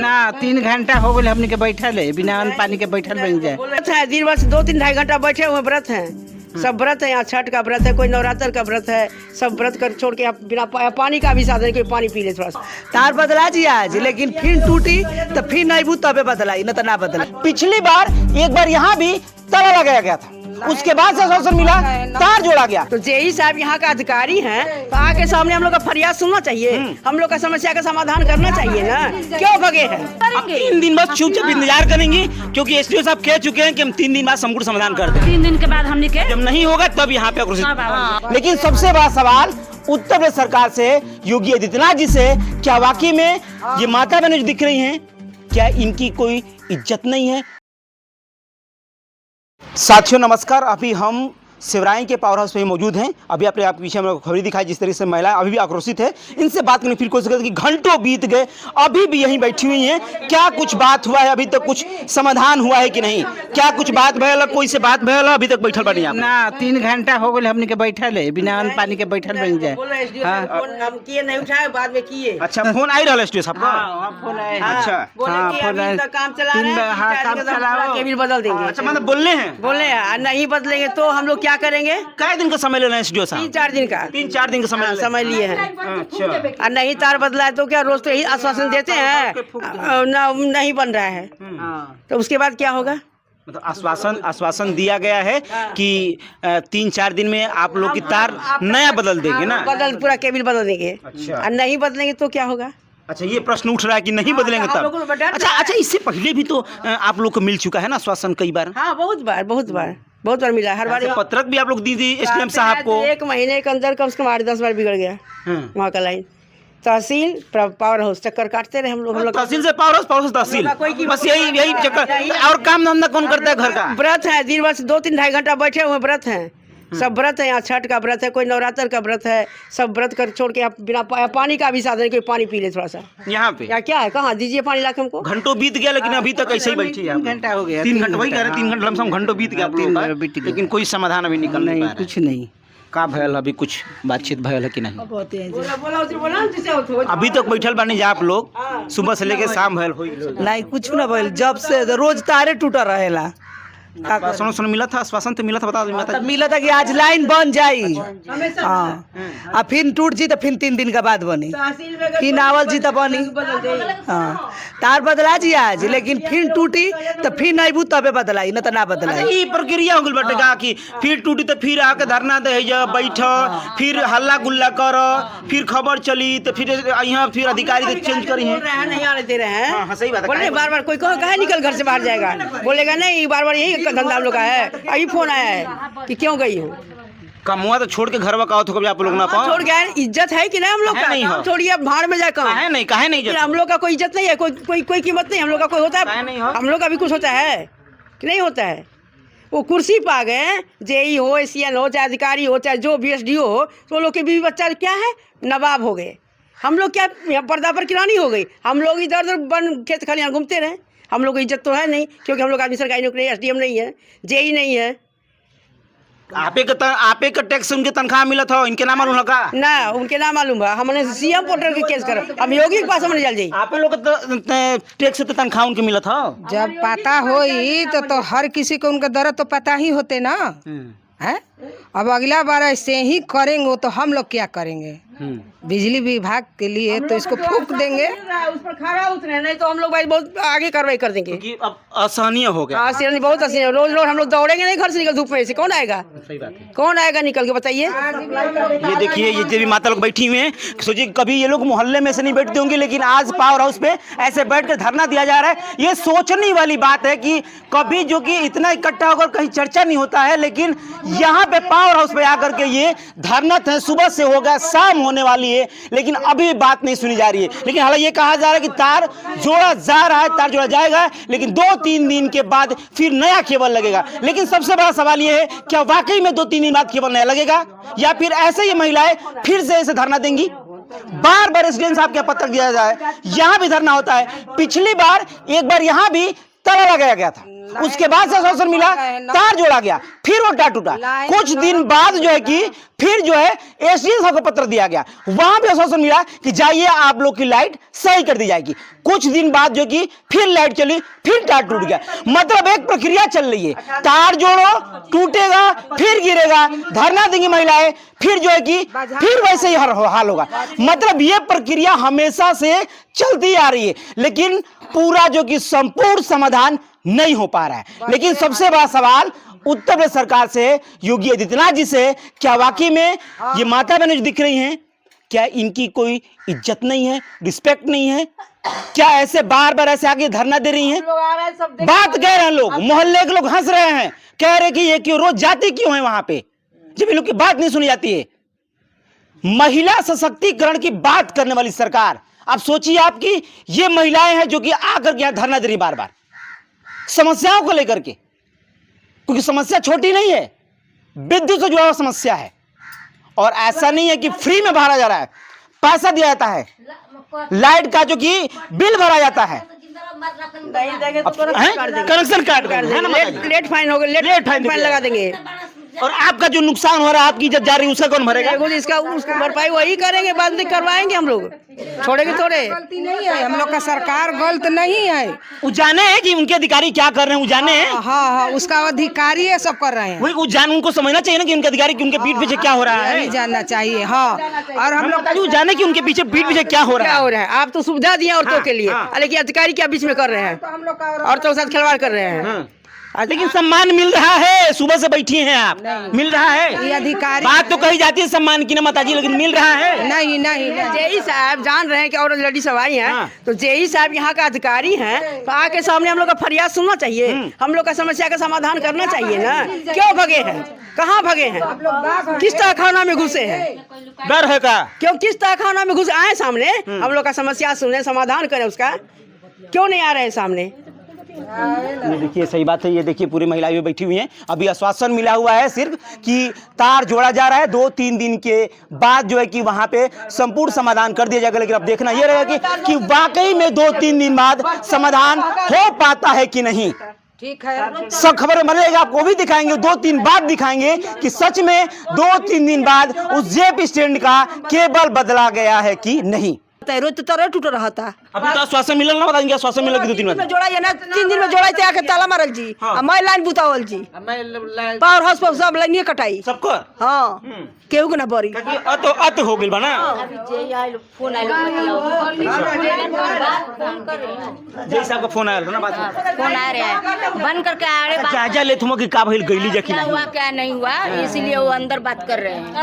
ना 3 घंटा हो गए हमने के बैठल है, बिना अन्न पानी के बैठल बन जाए। व्रत है, दिन भर से 2-3 घंटा बैठे हुए व्रत हैं। सब व्रत है, यहाँ छठ का व्रत है, कोई नवरात्र का व्रत है। सब व्रत कर छोड़ के बिना पानी का भी साधन, कोई पानी पी ले थोड़ा सा। तार बदला जी आज, लेकिन फिर टूटी तो फिर नहीं बू तबे बदलाई, न तो ना बदला। पिछली बार एक बार यहाँ भी ताला लगाया गया था, उसके बाद से आश्वासन मिला, तार जोड़ा गया। तो जेई साहब यहाँ का अधिकारी हैं, तो आके सामने हम लोग का फरियाद सुनना चाहिए, हम लोग का समस्या का समाधान करना चाहिए ना। क्यों भगे हैं? अब 3 दिन बस चुपचाप इंतजार करेंगे, क्योंकि एसडीओ साहब कह चुके हैं कि हम 3 दिन बाद संपूर्ण समाधान कर देंगे। 3 दिन के बाद हमने के जब नहीं होगा तब यहाँ पे आक्रोशित। लेकिन सबसे बड़ा सवाल उत्तर प्रदेश सरकार से, योगी आदित्यनाथ जी से, क्या वाकई में ये माता बहनें जो दिख रही हैं, क्या इनकी कोई इज्जत नहीं है? साथियों नमस्कार, अभी हम शिवराय के पावर हाउस में मौजूद हैं। अभी आपने आपके पीछे में खबरी दिखाई, जिस तरीके से महिलाएं अभी भी आक्रोशित है। इनसे बात करने फिर कोशिश करते कि घंटों बीत गए, अभी भी यहीं बैठी हुई हैं। क्या कुछ बात हुआ है, अभी तक कुछ समाधान हुआ है कि नहीं? क्या कुछ बात भयल, कोई से बात भयल, अभी तक बैठल बनी आप? ना 3 घंटा हो गए हमने के बैठल है, बिना अन्न पानी के बैठल बन जाए। हम किए नहीं उठाए, बाद में किए। अच्छा, फोन आई रहा एसडीओ साहब का? फोन आए। अच्छा, काम चला रहे हैं, काम चलाओ, केबिल बदल देंगे। अच्छा, मतलब बोलने हैं? बोले नहीं बदलेंगे तो हम लोग क्या करेंगे? कै दिन का समय लेना है एसडीओ साहब? 3-4 दिन का। 3-4 दिन का समय समय लिए हैं। अच्छा, और नहीं तार बदला है तो क्या रोज तो यही आश्वासन देते हैं, नहीं बन रहा है, तो उसके बाद क्या होगा? मतलब आश्वासन दिया गया है कि 3-4 दिन में आप लोग की तार नया बदल देंगे ना? पूरा केबिल बदल देंगे। अच्छा। और नहीं बदलेंगे तो क्या होगा? अच्छा, ये प्रश्न उठ रहा है कि नहीं बदलेंगे आप तब। लोगों को बता अच्छा अच्छा, इससे पहले भी तो आप लोग को मिल चुका है ना आश्वासन कई बार? हाँ, बहुत बार मिला है। हर बार ऐसे पत्रक भी आप लोग दी थी एसडीएम साहब को। 1 महीने के अंदर कम से कम 8-10 बार बिगड़ गया वहाँ का लाइन। तहसील पावर हाउस चक्कर काटते रहे हम लोग। तहसील से पावर हाउस तहसील, बस यही चक्कर। और काम धंधा कौन करता है घर का? व्रत है, दिन भर से 2-3 घंटा बैठे हुए व्रत हैं। सब व्रत है, यहाँ छठ का व्रत है, कोई नवरात्र का व्रत है। सब व्रत कर छोड़ के बिना पानी का भी साधन, कोई पानी पी ले थोड़ा सा। यहाँ पे क्या है, कहाँ दीजिए पानी लाके हमको। घंटों बीत गया, लेकिन अभी तक ऐसे ही बैठी है। 3 घंटा हो गया। 3 घंटा, वही कह रहे हैं 3 घंटा लमसम घंटों बीत गया, 3 घंटा बीत गया। लेकिन कोई समाधान अभी निकल नहीं पा रहा है। कुछ नहीं। का भयल, अभी कुछ बातचीत भयल है कि नहीं? बोला अभी तक बैठल बानी जा आप लोग, सुबह से लेके शाम भयल हो? नहीं कुछ न भइल, जब से रोज तारे टूटा रहेला। आश्वासन मिला था, आश्वासन तो मिला था, बता दो। तब मिला था कि आज लाइन बन जाई, हाँ, और फिर टूट जी तो फिर 3 दिन के बाद बनी, फिर नावल जी तो बनी, हाँ। तार बदला जी आज, लेकिन फिर टूटी तो फिर नहीं बू तबे बदलाई, न तो ना बदलाई। ये प्रक्रिया हो गई बटे का कि फिर टूटी तो फिर आके धरना दे बैठ, फिर हल्ला गुल्ला कर, फिर खबर चली तो फिर यहाँ फिर अधिकारी चेंज करी है, नहीं आने दे रहे हैं। हाँ, सही बात है। बोले बार कोई कहे निकल घर से बाहर जाएगा, बोलेगा नहीं, बार यही धंधा हम लोग का है। अभी फोन आया है कि क्यों गई हो? कमुआ तो छोड़ के घर में कहो तो कभी आप लोग ना पाओ। छोड़ गया, इज्जत है कि नहीं हम लोग का? नहीं हो। थोड़ी अब भाड़ में जाकर काहे नहीं हम लोग का कोई इज्जत नहीं है, कोई कीमत नहीं हम लोग का। कोई होता है हम लोग का भी कुछ होता है कि नहीं होता है? वो कुर्सी पा गए, जेई हो, एसीएन हो, चाहे अधिकारी हो, चाहे जो बीएसडीओ हो, तो लोग के बीवी बच्चा क्या है, नवाब हो गए। हम लोग क्या पर्दा पर किरानी हो गई? हम लोग इधर उधर बन खेत खलियान घूमते रहे। हम लोग को इज्जत तो है नहीं, क्योंकि हम लोग आदमी सरकारी नौकरी, एसडीएम नहीं है, जेई नहीं है। आपे का टैक्स उनके तनख्वाह मिला था, इनके नाम मालूम लगा ना? उनके नाम मालूम है। हमने सीएम पोर्टल के केस कर, हम योगी के पास हमने जल जाई। आप लोग टैक्स से तो तनख्वाह उनके मिला था। जब पता होई तो हर किसी को उनका दर्द तो पता ही होते ना है। अब अगला बार ऐसे ही करेंगे तो हम लोग क्या करेंगे? बिजली विभाग के लिए तो इसको फूंक देंगे, उस पर खड़ा उतरे, नहीं तो हम लोग भाई बहुत आगे कार्रवाई कर देंगे। क्योंकि अब असहनीय हो गया। बहुत असहनीय। रोज हम लोग दौड़ेंगे नहीं घर से, निकल धूप में से कौन आएगा? सही बात है। कौन आएगा निकल के, बताइए? ये देखिए, ये जो भी माता लोग बैठी हुई हैं, सोचिए कभी ये लोग मोहल्ले में से नहीं बैठते होंगे, लेकिन आज पावर हाउस पे ऐसे बैठ कर धरना दिया जा रहा है। ये सोचने वाली बात है कि कभी जो कि इतना इकट्ठा होकर कहीं चर्चा नहीं होता है, लेकिन यहाँ पे पावर हाउस पे आकर के ये धरना है। सुबह से होगा, शाम होने वाली है, लेकिन अभी बात नहीं सुनी जा रही है। लेकिन हालांकि ये कहा जा रहा है कि तार जोड़ा जा रहा है, तार जोड़ा जाएगा, लेकिन 2-3 दिन के बाद फिर नया केबल लगेगा। लेकिन सबसे बड़ा सवाल ये है, क्या वाकई में 2-3 दिन बाद केबल नया लगेगा, या फिर ऐसे ही महिलाएं फिर से ऐसे धरना देंगी? बार एसडीएम साहब के पत्र दिया जाए, यहाँ भी धरना होता है। पिछली बार एक बार यहाँ भी ताला लगाया गया था, उसके बाद से आश्वासन मिला, तार जोड़ा गया, फिर वो तार टूटा। कुछ दिन बाद जो है कि फिर जो है एसडीएम साहब को पत्र दिया गया, वहां पे आश्वासन मिला कि जाइए आप लोग की लाइट सही कर दी जाएगी। कुछ दिन बाद जो कि फिर लाइट चली, फिर तार टूट गया। मतलब एक प्रक्रिया चल रही है, तार जोड़ो, टूटेगा, फिर गिरेगा, धरना देंगी महिलाएं, फिर जो है कि फिर वैसे ही हाल होगा। मतलब ये प्रक्रिया हमेशा से चलती आ रही है, लेकिन पूरा जो कि संपूर्ण समाधान नहीं हो पा रहा है। लेकिन सबसे बड़ा सवाल उत्तर प्रदेश सरकार से, योगी आदित्यनाथ जी से, क्या वाकई में ये माता बहनें जो दिख रही हैं, क्या इनकी कोई इज्जत नहीं है, रिस्पेक्ट नहीं है? क्या ऐसे बार बार ऐसे आगे धरना दे रही हैं? बात कह रहे हैं लोग, मोहल्ले के लोग हंस रहे हैं, कह रहे कि ये क्यों रोज जाती क्यों है वहां पे, जब इन लोग की बात नहीं सुनी जाती है। महिला सशक्तिकरण की बात करने वाली सरकार, आप सोचिए आपकी ये महिलाएं हैं जो कि आकर के यहां धरना दे रही बार बार समस्याओं को लेकर के, क्योंकि समस्या छोटी नहीं है, विद्युत से जुड़ा हुआ समस्या है। और ऐसा नहीं है कि फ्री में भरा जा रहा है, पैसा दिया जाता है, लाइट का जो कि बिल भरा जाता है, कनेक्शन काट देंगे, लेट फाइन होगा, लेट फाइन लगा देंगे। और आपका जो नुकसान हो रहा है, आपकी इज्जत जा रही है, उसका कौन भरेगा? इसका भरपाई वही करेंगे, बाद में करवाएंगे हम लोग, छोड़ेंगे थोड़े। गलती नहीं है, हम लोग का सरकार गलत नहीं है। वो जाने हैं कि उनके अधिकारी क्या कर रहे हैं, वो जाने हैं। हाँ, उसका अधिकारी है, सब कर रहे हैं। वही वो जान, उनको समझना चाहिए ना कि उनके अधिकारी की उनके पीठ पीछे क्या हो रहा है, नहीं जानना चाहिए। हाँ, और हम लोग वो जाने कि उनके पीछे पीठ पीछे क्या हो रहा है। आप तो सुविधा दिए औरतों के लिए, लेकिन अधिकारी क्या बीच में कर रहे हैं, औरतों के साथ खिलवाड़ कर रहे हैं। लेकिन सम्मान मिल रहा है, सुबह से बैठी हैं आप, मिल रहा है। ये अधिकारी, बात तो कही जाती है सम्मान की ना माताजी, लेकिन मिल रहा है? नहीं नहीं। जेई साहब जान रहे हैं कि और लेडी सब आई हैं, तो जेई साहब यहाँ का अधिकारी हैं, तो आके सामने हम लोग का फरियाद सुनना चाहिए, हम लोग का समस्या का समाधान करना चाहिए ना। क्यों भगे हैं, कहाँ भगे हैं, किस तहखाना में घुसे हैं, डर है का? क्यों किस तहखाना में घुसे? आए सामने, हम लोग का समस्या सुने, समाधान करें उसका, क्यों नहीं आ रहे हैं सामने? ये देखिए, सही बात है, ये देखिए पूरी महिलाएं बैठी हुई हैं। अभी आश्वासन मिला हुआ है सिर्फ कि तार जोड़ा जा रहा है, 2-3 दिन के बाद जो है कि वहां पे संपूर्ण समाधान कर दिया जाएगा। लेकिन अब देखना ये रहेगा कि वाकई में 2-3 दिन बाद समाधान हो पाता है कि नहीं। ठीक है, सब खबर बनेगा, आपको भी दिखाएंगे, 2-3 बाद दिखाएंगे कि सच में 2-3 दिन बाद उस जेप स्टैंड का केबल बदला गया है कि नहीं। रोज तो तार टूट रहा था। अभी तो आश्वासन मिलल ना, बताएंगे आश्वासन मिलल कि 2-3 दिन में जोड़ा है ना, 3 दिन में जोड़ा थे, आके ताला मारल जी, मैं लाइन बुतावल जी, पावर हाउस पर सब लाइन काटाई सबको। हाँ, केहू के ना बरी अत हो गइल बा ना। जैसा आपका फोन आयल ना, बात फोन आ रहा है, बंद करके आ रहे, जायजा ले तुम कि का भइल, गइली जा कि क्या नहीं हुआ क्या नहीं हुआ, इसलिए वो अंदर बात कर रहे हैं।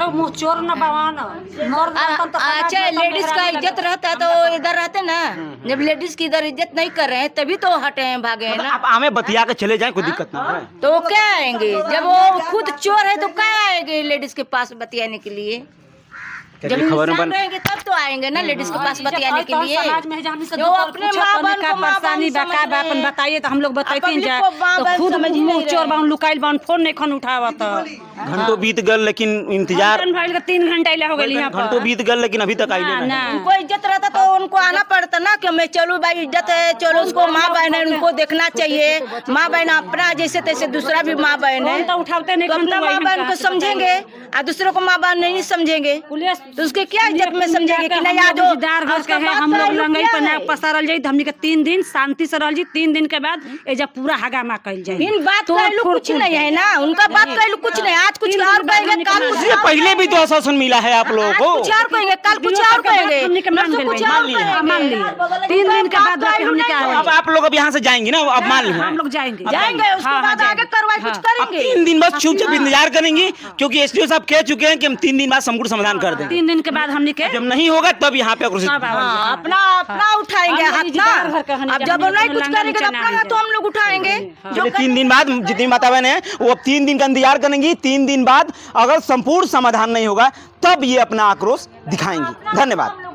अच्छा, लेडीज का इज्जत रहता तो इधर रहते ना, जब लेडीज की इधर इज्जत नहीं कर रहे हैं तभी तो हटे हैं, भागे हैं ना। आप आमे बतिया के चले जाएं, कोई दिक्कत ना है। तो क्या आएंगे, जब वो खुद चोर है तो क्या आएंगे लेडीज के पास बतियाने के लिए? जब इंसान रहेंगे तब तो आएंगे ना लेडीज के पास बतियाने के लिए। जो अपने माँ बहन को परेशानी अपन बताइए तो हम लोग बताते हैं, तो खुद मुंह चोर बाउन लुकाइल बाउन फोन नहीं खन उठावा, तो घंटों बीत गल लेकिन इंतजार, 3 घंटा हो गई यहाँ पर, घंटों बीत गल लेकिन अभी तक आई नहीं। उनको इज्जत रहता तो उनको आना पड़ता ना कि मैं चलो भाई इज्जत है, चलो उसको माँ बहन है, उनको देखना चाहिए। माँ बहन अपना जैसे तैसे दूसरा भी माँ बहन है, तो उठाते नहीं, अपना माँ बहन को समझेंगे और दूसरों को माँ बहन नहीं समझेंगे तो उसके क्या इज्जत में समझेंगे कि नहीं। आज घर के है, हम लोग लंगई पर ना पसारल जाई, हमनी के 3 दिन शांति से रहल जी, 3 दिन के बाद एजा पूरा हगामा कइल जाई। इन बात कहलू कुछ नहीं है ना, उनका बात कहलू कुछ नहीं, आज कुछ और कहेंगे, कल कुछ और पहले भी तो आश्वासन मिला है आप लोगों को, कुछ और कहेंगे, कल कुछ और कहेंगे, मान लिया 3 दिन के बाद हमने क्या, अब आप लोग अब यहाँ से जाएंगे ना, अब मान लीजिए हम लोग जाएंगे उसके बाद आगे कार्रवाई कुछ करेंगे। 3 दिन बस चुपचाप इंतजार करेंगे, क्योंकि एसडीओ साहब कह चुके हैं कि हम 3 दिन बाद संपूर्ण समाधान कर देंगे। 3 दिन के बाद हमने के जब नहीं होगा तब यहाँ पे अपना उठाएंगे हाथ ना, अब जब नहीं कुछ करेंगे तो अपना तो हम लोग उठाएंगे। जो 3 दिन बाद जितनी माता बहन है वो अब 3 दिन का इंतजार करेंगी, 3 दिन बाद अगर संपूर्ण समाधान नहीं होगा तब ये अपना आक्रोश दिखाएंगी। धन्यवाद।